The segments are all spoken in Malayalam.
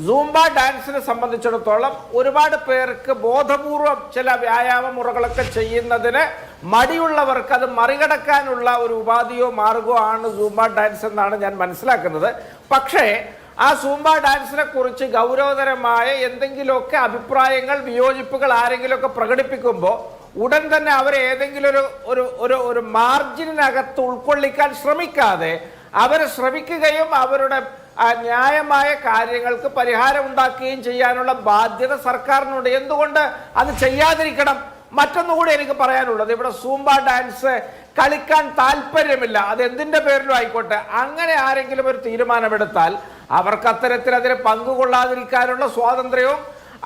സൂംബ ഡാൻസിനെ സംബന്ധിച്ചിടത്തോളം ഒരുപാട് പേർക്ക് ബോധപൂർവം ചില വ്യായാമ മുറകളൊക്കെ ചെയ്യുന്നതിന് മടിയുള്ളവർക്ക് അത് മറികടക്കാനുള്ള ഒരു ഉപാധിയോ മാർഗമോ ആണ് സൂംബ ഡാൻസ് എന്നാണ് ഞാൻ മനസ്സിലാക്കുന്നത്. പക്ഷേ ആ സൂംബ ഡാൻസിനെ കുറിച്ച് ഗൗരവതരമായ എന്തെങ്കിലുമൊക്കെ അഭിപ്രായങ്ങൾ, വിയോജിപ്പുകൾ ആരെങ്കിലുമൊക്കെ പ്രകടിപ്പിക്കുമ്പോൾ ഉടൻ തന്നെ അവരെ ഏതെങ്കിലും ഒരു മാർജിനകത്ത് ഉൾക്കൊള്ളിക്കാൻ ശ്രമിക്കാതെ അവരെ ശ്രമിക്കുകയും അവരുടെ ന്യായമായ കാര്യങ്ങൾക്ക് പരിഹാരം ഉണ്ടാക്കുകയും ചെയ്യാനുള്ള ബാധ്യത സർക്കാരിനുണ്ട്. എന്തുകൊണ്ട് അത് ചെയ്യാതിരിക്കണം? മറ്റൊന്നുകൂടി എനിക്ക് പറയാനുള്ളത്, ഇവിടെ സൂംബ ഡാൻസ് കളിക്കാൻ താല്പര്യമില്ല, അത് എന്തിൻ്റെ പേരിലും ആയിക്കോട്ടെ, അങ്ങനെ ആരെങ്കിലും ഒരു തീരുമാനമെടുത്താൽ അവർക്ക് അത്തരത്തിൽ അതിന് പങ്കുകൊള്ളാതിരിക്കാനുള്ള സ്വാതന്ത്ര്യവും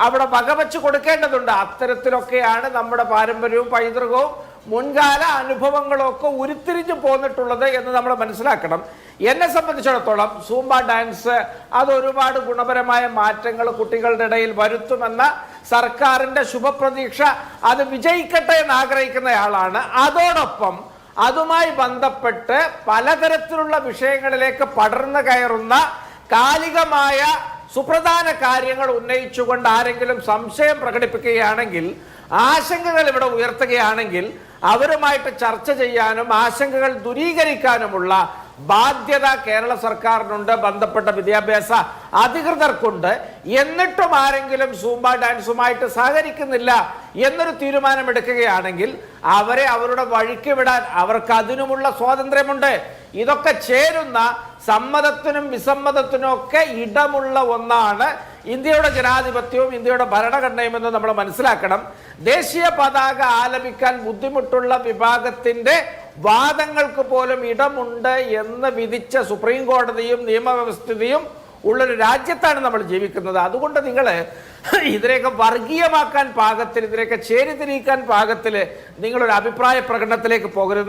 അവിടെ വകവെച്ച് കൊടുക്കേണ്ടതുണ്ട്. അത്തരത്തിലൊക്കെയാണ് നമ്മുടെ പാരമ്പര്യവും പൈതൃകവും മുൻകാല അനുഭവങ്ങളും ഒക്കെ ഉരുത്തിരിഞ്ഞു പോന്നിട്ടുള്ളത് എന്ന് നമ്മൾ മനസ്സിലാക്കണം. എന്നെ സംബന്ധിച്ചിടത്തോളം സൂംബ ഡാൻസ് അത് ഒരുപാട് ഗുണപരമായ മാറ്റങ്ങൾ കുട്ടികളുടെ ഇടയിൽ വരുത്തുമെന്ന സർക്കാരിൻ്റെ ശുഭപ്രതീക്ഷ, അത് വിജയിക്കട്ടെ എന്ന് ആഗ്രഹിക്കുന്നയാളാണ്. അതോടൊപ്പം അതുമായി ബന്ധപ്പെട്ട് പലതരത്തിലുള്ള വിഷയങ്ങളിലേക്ക് പടർന്നു കയറുന്ന കാലികമായ സുപ്രധാന കാര്യങ്ങൾ ഉന്നയിച്ചുകൊണ്ട് ആരെങ്കിലും സംശയം പ്രകടിപ്പിക്കുകയാണെങ്കിൽ, ആശങ്കകൾ ഇവിടെ ഉയർത്തുകയാണെങ്കിൽ അവരുമായിട്ട് ചർച്ച ചെയ്യാനും ആശങ്കകൾ ദൂരീകരിക്കാനുമുള്ള ബാധ്യത കേരള സർക്കാരിനുണ്ട്, ബന്ധപ്പെട്ട വിദ്യാഭ്യാസ അധികൃതർക്കുണ്ട്. എന്നിട്ടും ആരെങ്കിലും സൂംബ ഡാൻസുമായിട്ട് സഹകരിക്കുന്നില്ല എന്നൊരു തീരുമാനമെടുക്കുകയാണെങ്കിൽ അവരെ അവരുടെ വഴിക്ക് വിടാൻ അവർക്ക് അതിനുമുള്ള സ്വാതന്ത്ര്യമുണ്ട്. ഇതൊക്കെ ചേരുന്ന സമ്മതത്തിനും വിസമ്മതത്തിനും ഒക്കെ ഇടമുള്ള ഒന്നാണ് ഇന്ത്യയുടെ ജനാധിപത്യവും ഇന്ത്യയുടെ ഭരണഘടനയും എന്ന് നമ്മൾ മനസ്സിലാക്കണം. ദേശീയ പതാക ആലപിക്കാൻ ബുദ്ധിമുട്ടുള്ള വിഭാഗത്തിന്റെ വാദങ്ങൾക്ക് പോലും ഇടമുണ്ട് എന്ന് വിധിച്ച സുപ്രീം കോടതിയും നിയമവ്യവസ്ഥിതിയും ഉള്ളൊരു രാജ്യത്താണ് നമ്മൾ ജീവിക്കുന്നത്. അതുകൊണ്ട് നിങ്ങൾ ഇതിനെയൊക്കെ വർഗീയമാക്കാൻ പാകത്തിൽ, ഇതിനെയൊക്കെ ചേരിതിരിക്കാൻ പാകത്തിൽ നിങ്ങളൊരു അഭിപ്രായ പ്രകടനത്തിലേക്ക് പോകരുത്.